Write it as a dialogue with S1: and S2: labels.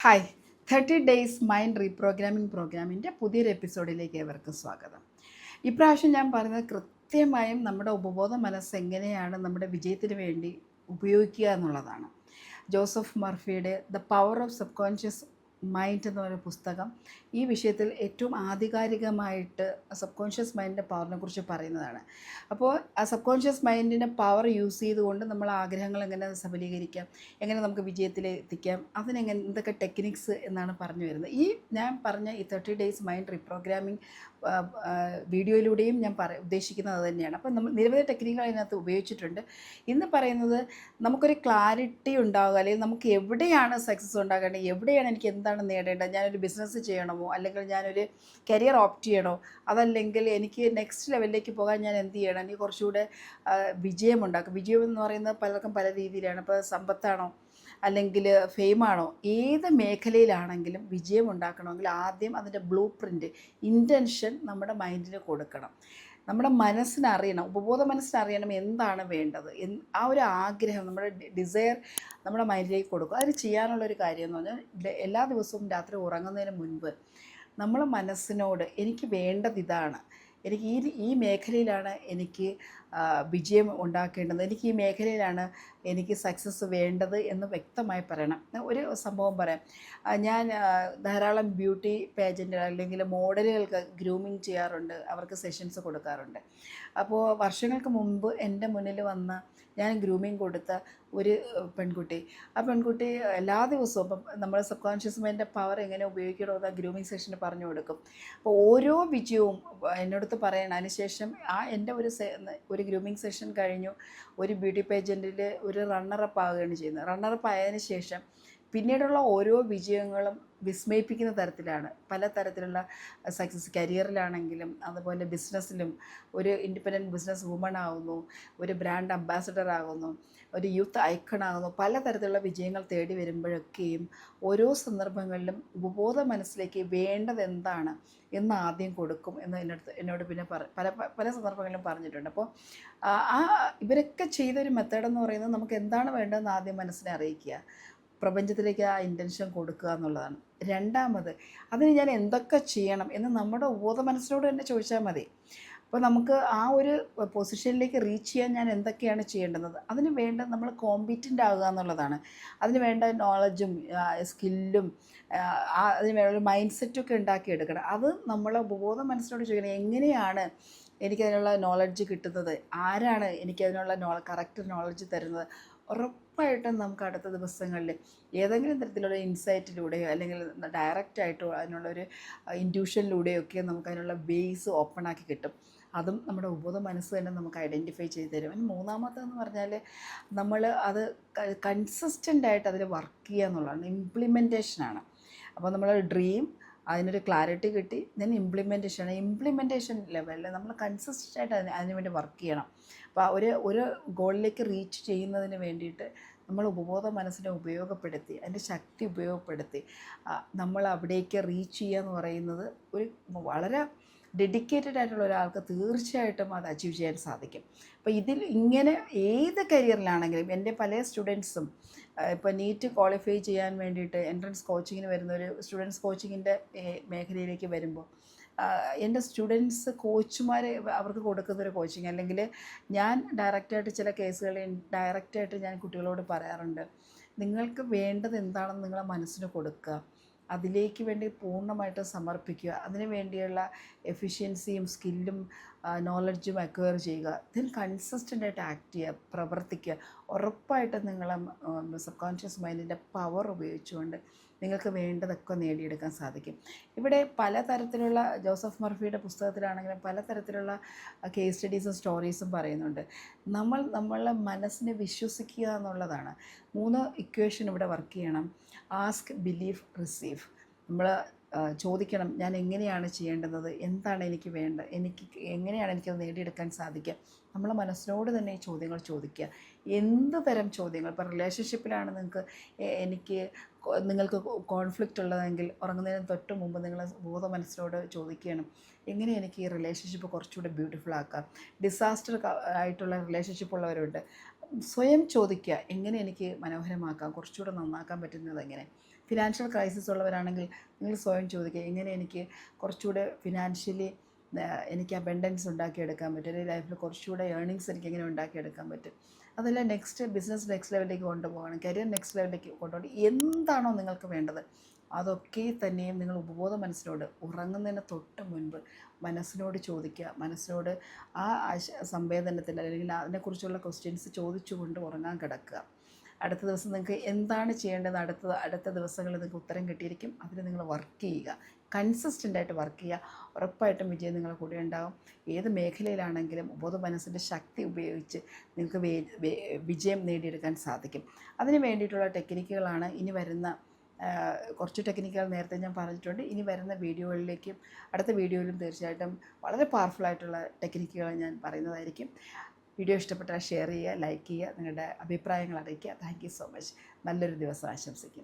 S1: Hi 30 days mind reprogramming പ്രോഗ്രാമിൻ്റെ പുതിയൊരു എപ്പിസോഡിലേക്ക് ഏവർക്കും സ്വാഗതം. ഇപ്രാവശ്യം ഞാൻ പറയുന്നത് കൃത്യമായും നമ്മുടെ ഉപബോധ മനസ്സ് എങ്ങനെയാണ് നമ്മുടെ വിജയത്തിന് വേണ്ടി ഉപയോഗിക്കുക എന്നുള്ളതാണ്. ജോസഫ് മർഫിയുടെ the power of subconscious mind എന്ന് പറയുന്ന പുസ്തകം ഈ വിഷയത്തിൽ ഏറ്റവും ആധികാരികമായിട്ട് സബ് കോൺഷ്യസ് മൈൻഡിൻ്റെ പവറിനെ കുറിച്ച് പറയുന്നതാണ്. അപ്പോൾ ആ സബ് കോൺഷ്യസ് മൈൻഡിൻ്റെ പവർ യൂസ് ചെയ്തുകൊണ്ട് നമ്മൾ ആഗ്രഹങ്ങൾ എങ്ങനെ സഫലീകരിക്കാം, എങ്ങനെ നമുക്ക് വിജയത്തിലെത്തിക്കാം, അതിനെങ്ങനെ എന്തൊക്കെ ടെക്നിക്സ് എന്നാണ് പറഞ്ഞു വരുന്നത്. ഈ ഞാൻ പറഞ്ഞ ഈ 30 ഡേയ്സ് മൈൻഡ് റീപ്രോഗ്രാമിംഗ് വീഡിയോയിലൂടെയും ഞാൻ ഉദ്ദേശിക്കുന്നത് അത് തന്നെയാണ്. അപ്പോൾ നമ്മൾ നിരവധി ടെക്നിക്കുകൾ അതിനകത്ത് ഉപയോഗിച്ചിട്ടുണ്ട്. ഇന്ന് പറയുന്നത് നമുക്കൊരു ക്ലാരിറ്റി ഉണ്ടാകുക, അല്ലെങ്കിൽ നമുക്ക് എവിടെയാണ് സക്സസ് ഉണ്ടാകേണ്ടത്, എവിടെയാണ് എനിക്ക് എന്താണ് നേടേണ്ടത്, ഞാനൊരു ബിസിനസ് ചെയ്യണമോ അല്ലെങ്കിൽ ഞാനൊരു കരിയർ ഓപ്റ്റ് ചെയ്യണോ, അതല്ലെങ്കിൽ എനിക്ക് നെക്സ്റ്റ് ലെവലിലേക്ക് പോകാൻ ഞാൻ എന്ത് ചെയ്യണം, എനിക്ക് കുറച്ചുകൂടെ വിജയമുണ്ടാക്കും. വിജയം എന്ന് പറയുന്നത് പലർക്കും പല രീതിയിലാണ്. ഇപ്പോൾ സമ്പത്താണോ അല്ലെങ്കിൽ ഫെയിമാണോ, ഏത് മേഖലയിലാണെങ്കിലും വിജയം ഉണ്ടാക്കണമെങ്കിൽ ആദ്യം അതിൻ്റെ ബ്ലൂ പ്രിൻ്റ്, ഇൻറ്റൻഷൻ നമ്മുടെ മൈൻഡിന് കൊടുക്കണം. നമ്മുടെ മനസ്സിനറിയണം, ഉപബോധ മനസ്സിനറിയണം എന്താണ് വേണ്ടത്, ആ ഒരു ആഗ്രഹം, നമ്മുടെ ഡിസയർ നമ്മുടെ മൈൻഡിലേക്ക് കൊടുക്കും. അതിന് ചെയ്യാനുള്ളൊരു കാര്യം എന്ന് പറഞ്ഞാൽ എല്ലാ ദിവസവും രാത്രി ഉറങ്ങുന്നതിന് മുൻപ് നമ്മൾ മനസ്സിനോട് എനിക്ക് വേണ്ടത് ഇതാണ്, എനിക്ക് ഈ മേഖലയിലാണ് എനിക്ക് വിജയം ഉണ്ടാക്കേണ്ടത്, എനിക്ക് ഈ മേഖലയിലാണ് എനിക്ക് സക്സസ് വേണ്ടത് എന്ന് വ്യക്തമായി പറയണം. ഒരു സംഭവം പറയാം. ഞാൻ ധാരാളം ബ്യൂട്ടി പേജൻ്റ് അല്ലെങ്കിൽ മോഡലുകൾക്ക് ഗ്രൂമിങ് ചെയ്യാറുണ്ട്, അവർക്ക് സെഷൻസ് കൊടുക്കാറുണ്ട്. അപ്പോൾ വർഷങ്ങൾക്ക് മുമ്പ് എൻ്റെ മുന്നിൽ വന്ന ഞാൻ ഗ്രൂമിങ് കൊടുത്ത ഒരു ആ പെൺകുട്ടി എല്ലാ ദിവസവും ഇപ്പം നമ്മൾ സബ് കോൺഷ്യസ് മൈൻഡിൻ്റെ പവർ എങ്ങനെ ഉപയോഗിക്കണമെന്ന് ഗ്രൂമിങ് സെഷന് പറഞ്ഞു കൊടുക്കും. അപ്പോൾ ഓരോ വിജയവും എന്നോടത്ത് പറയണം. അതിനുശേഷം എൻ്റെ ഒരു ഗ്രൂമിങ് സെഷൻ കഴിഞ്ഞു, ഒരു ബ്യൂട്ടി പേജൻറ്റിൽ ഒരു റണ്ണറപ്പ് ആവുകയാണ് ചെയ്യുന്നത്. റണ്ണറപ്പ് ആയതിനു ശേഷം പിന്നീടുള്ള ഓരോ വിജയങ്ങളും വിസ്മയിപ്പിക്കുന്ന തരത്തിലാണ്. പല തരത്തിലുള്ള സക്സസ്, കരിയറിലാണെങ്കിലും അതുപോലെ ബിസിനസ്സിലും. ഒരു ഇൻഡിപെൻഡൻറ്റ് ബിസിനസ് വുമൺ ആകുന്നു, ഒരു ബ്രാൻഡ് അംബാസഡർ ആകുന്നു, ഒരു യൂത്ത് ഐക്കൺ ആകുന്നു. പല തരത്തിലുള്ള വിജയങ്ങൾ തേടി വരുമ്പോഴൊക്കെയും ഓരോ സന്ദർഭങ്ങളിലും ഉപബോധ മനസ്സിലേക്ക് വേണ്ടത് എന്താണ് എന്ന് ആദ്യം കൊടുക്കും എന്ന് എന്നോട് പിന്നെ പല പല സന്ദർഭങ്ങളിലും പറഞ്ഞിട്ടുണ്ട്. അപ്പോൾ ഇവരൊക്കെ ചെയ്തൊരു മെത്തേഡെന്ന് പറയുന്നത് നമുക്ക് എന്താണ് വേണ്ടതെന്ന് ആദ്യം മനസ്സിനെ അറിയിക്കുക, പ്രപഞ്ചത്തിലേക്ക് ആ ഇൻറ്റൻഷൻ കൊടുക്കുക എന്നുള്ളതാണ്. രണ്ടാമത്, അതിന് ഞാൻ എന്തൊക്കെ ചെയ്യണം എന്ന് നമ്മുടെ ഉപബോധ മനസ്സിനോട് തന്നെ ചോദിച്ചാൽ മതി. അപ്പോൾ നമുക്ക് ആ ഒരു പൊസിഷനിലേക്ക് റീച്ച് ചെയ്യാൻ ഞാൻ എന്തൊക്കെയാണ് ചെയ്യേണ്ടത്, അതിന് വേണ്ട നമ്മൾ കോമ്പീറ്റൻ്റ് ആകുക എന്നുള്ളതാണ്. അതിന് വേണ്ട നോളജും സ്കില്ലും അതിന് വേണ്ട ഒരു മൈൻഡ് സെറ്റൊക്കെ ഉണ്ടാക്കിയെടുക്കണം. അത് നമ്മളെ ഉപബോധ മനസ്സിനോട് ചോദിക്കണം, എങ്ങനെയാണ് എനിക്കതിനുള്ള നോളജ് കിട്ടുന്നത്, ആരാണ് എനിക്കതിനുള്ള കറക്റ്റ് നോളജ് തരുന്നത്. ഉറപ്പായിട്ടും നമുക്ക് അടുത്ത ദിവസങ്ങളിൽ ഏതെങ്കിലും തരത്തിലുള്ള ഇൻസൈറ്റിലൂടെയോ അല്ലെങ്കിൽ ഡയറക്റ്റായിട്ടോ അതിനുള്ളൊരു ഇൻറ്റ്യൂഷനിലൂടെയോ ഒക്കെ നമുക്ക് അതിനുള്ള ബേസ് ഓപ്പണാക്കി കിട്ടും. അതും നമ്മുടെ ഉപബോധ മനസ്സ് തന്നെ നമുക്ക് ഐഡൻറ്റിഫൈ ചെയ്ത് തരും. പിന്നെ മൂന്നാമത്തെന്ന് പറഞ്ഞാൽ നമ്മൾ അത് കൺസിസ്റ്റൻ്റായിട്ട് അതിൽ വർക്ക് ചെയ്യുക എന്നുള്ളതാണ്, ഇംപ്ലിമെൻറ്റേഷനാണ്. അപ്പോൾ നമ്മൾ ഡ്രീം, അതിനൊരു ക്ലാരിറ്റി കിട്ടി, ദെൻ ഇംപ്ലിമെൻറ്റേഷൻ ലെവലിൽ നമ്മൾ കൺസിസ്റ്റൻ്റായിട്ട് അതിനുവേണ്ടി വർക്ക് ചെയ്യണം. അപ്പോൾ ഒരു ഗോളിലേക്ക് റീച്ച് ചെയ്യുന്നതിന് വേണ്ടിയിട്ട് നമ്മൾ ഉപബോധ മനസ്സിനെ ഉപയോഗപ്പെടുത്തി, അതിൻ്റെ ശക്തി ഉപയോഗപ്പെടുത്തി നമ്മൾ അവിടേക്ക് റീച്ച് ചെയ്യുക എന്ന് പറയുന്നത് ഒരു വളരെ ഡെഡിക്കേറ്റഡ് ആയിട്ടുള്ള ഒരാൾക്ക് തീർച്ചയായിട്ടും അത് അച്ചീവ് ചെയ്യാൻ സാധിക്കും. അപ്പോൾ ഇങ്ങനെ ഏത് കരിയറിലാണെങ്കിലും എൻ്റെ പല സ്റ്റുഡൻസും ഇപ്പോൾ നീറ്റ് ക്വാളിഫൈ ചെയ്യാൻ വേണ്ടിയിട്ട് എൻട്രൻസ് കോച്ചിങ്ങിന് വരുന്ന ഒരു സ്റ്റുഡൻസ് കോച്ചിങ്ങിൻ്റെ മേഖലയിലേക്ക് വരുമ്പോൾ എൻ്റെ സ്റ്റുഡൻസ് കോച്ചുമാർ അവർക്ക് കൊടുക്കുന്നൊരു കോച്ചിങ്, അല്ലെങ്കിൽ ഞാൻ ഡയറക്റ്റായിട്ട് ചില കേസുകളിൽ ഡയറക്റ്റായിട്ട് ഞാൻ കുട്ടികളോട് പറയാറുണ്ട്, നിങ്ങൾക്ക് വേണ്ടത് എന്താണെന്ന് നിങ്ങളെ മനസ്സിന് കൊടുക്കുക, അതിലേക്ക് വേണ്ടി പൂർണ്ണമായിട്ട് സമർപ്പിക്കുക, അതിന് വേണ്ടിയുള്ള എഫിഷ്യൻസിയും സ്കില്ലും നോളജും അക്വയർ ചെയ്യുക, ദെൻ കൺസിസ്റ്റൻ്റായിട്ട് ആക്ട് ചെയ്യുക, പ്രവർത്തിക്കുക. ഉറപ്പായിട്ടും നിങ്ങളെ സബ് കോൺഷ്യസ് മൈൻഡിൻ്റെ പവർ ഉപയോഗിച്ചുകൊണ്ട് നിങ്ങൾക്ക് വേണ്ടതൊക്കെ നേടിയെടുക്കാൻ സാധിക്കും. ഇവിടെ പലതരത്തിലുള്ള ജോസഫ് മർഫിയുടെ പുസ്തകത്തിലാണെങ്കിലും പലതരത്തിലുള്ള കേസ് സ്റ്റഡീസും സ്റ്റോറീസും പറയുന്നുണ്ട്. നമ്മളെ മനസ്സിനെ വിശ്വസിക്കുക എന്നുള്ളതാണ്. 3 ഇക്വേഷൻ ഇവിടെ വർക്ക് ചെയ്യണം. Ask, believe, receive. നമ്മൾ ചോദിക്കണം, ഞാൻ എങ്ങനെയാണ് ചെയ്യേണ്ടത്, എന്താണ് എനിക്ക് വേണ്ടത്, എങ്ങനെയാണ് എനിക്കത് നേടിയെടുക്കാൻ സാധിക്കുക. നമ്മളെ മനസ്സിനോട് തന്നെ ഈ ചോദ്യങ്ങൾ ചോദിക്കുക. എന്ത് തരം ചോദ്യങ്ങൾ, ഇപ്പോൾ റിലേഷൻഷിപ്പിലാണ് നിങ്ങൾക്ക് കോൺഫ്ലിക്റ്റ് ഉള്ളതെങ്കിൽ ഉറങ്ങുന്നതിന് തൊട്ട് മുമ്പ് നിങ്ങൾ ബോധ മനസ്സിനോട് ചോദിക്കണം, എങ്ങനെ എനിക്ക് ഈ റിലേഷൻഷിപ്പ് കുറച്ചുകൂടെ ബ്യൂട്ടിഫുൾ ആക്കാം. ഡിസാസ്റ്റർ ആയിട്ടുള്ള റിലേഷൻഷിപ്പ് ഉള്ളവരുണ്ട്, സ്വയം ചോദിക്കുക, എങ്ങനെ എനിക്ക് മനോഹരമാക്കാം, കുറച്ചുകൂടെ നന്നാക്കാൻ പറ്റുന്നത് എങ്ങനെ. ഫിനാൻഷ്യൽ ക്രൈസിസ് ഉള്ളവരാണെങ്കിൽ നിങ്ങൾ സ്വയം ചോദിക്കുക, എങ്ങനെ എനിക്ക് കുറച്ചുകൂടെ ഫിനാൻഷ്യലി എനിക്ക് അബൻഡൻസ് ഉണ്ടാക്കിയെടുക്കാൻ പറ്റും, അല്ലെങ്കിൽ ലൈഫിൽ കുറച്ചുകൂടെ ഏർണിങ്സ് എനിക്ക് എങ്ങനെ ഉണ്ടാക്കിയെടുക്കാൻ പറ്റും, അതല്ല ബിസിനസ് നെക്സ്റ്റ് ലെവലിലേക്ക് കൊണ്ടുപോകണം, കരിയർ നെക്സ്റ്റ് ലെവലിലേക്ക് കൊണ്ടുപോകണം, എന്താണോ നിങ്ങൾക്ക് വേണ്ടത് അതൊക്കെ തന്നെയും നിങ്ങൾ ഉപബോധ മനസ്സിനോട് ഉറങ്ങുന്നതിന് തൊട്ട് മുൻപ് മനസ്സിനോട് ചോദിക്കുക. മനസ്സിനോട് ആ സംവേദനത്തിൽ അല്ലെങ്കിൽ അതിനെക്കുറിച്ചുള്ള ക്വസ്റ്റ്യൻസ് ചോദിച്ചുകൊണ്ട് ഉറങ്ങാൻ കിടക്കുക. അടുത്ത ദിവസം നിങ്ങൾക്ക് എന്താണ് ചെയ്യേണ്ടത്, അടുത്ത ദിവസങ്ങളിൽ നിങ്ങൾക്ക് ഉത്തരം കിട്ടിയിരിക്കും. അതിന് നിങ്ങൾ വർക്ക് ചെയ്യുക, കൺസിസ്റ്റൻ്റായിട്ട് വർക്ക് ചെയ്യുക. ഉറപ്പായിട്ടും വിജയം നിങ്ങളുടെ കൂടെ ഉണ്ടാകും. ഏത് മേഖലയിലാണെങ്കിലും ഉപബോധ മനസ്സിൻ്റെ ശക്തി ഉപയോഗിച്ച് നിങ്ങൾക്ക് വിജയം നേടിയെടുക്കാൻ സാധിക്കും. അതിന് വേണ്ടിയിട്ടുള്ള ടെക്നിക്കുകളാണ് ഇനി വരുന്ന കുറച്ച് ടെക്നിക്കുകൾ നേരത്തെ ഞാൻ പറഞ്ഞിട്ടുണ്ട്. ഇനി വരുന്ന വീഡിയോകളിലേക്കും അടുത്ത വീഡിയോയിലും തീർച്ചയായിട്ടും വളരെ പവർഫുള്ളായിട്ടുള്ള ടെക്നിക്കുകൾ ഞാൻ പറയുന്നതായിരിക്കും. വീഡിയോ ഇഷ്ടപ്പെട്ടാൽ ഷെയർ ചെയ്യുക, ലൈക്ക് ചെയ്യുക, നിങ്ങളുടെ അഭിപ്രായങ്ങൾ അറിയിക്കുക. Thank you so much. നല്ലൊരു ദിവസം ആശംസിക്കുന്നു.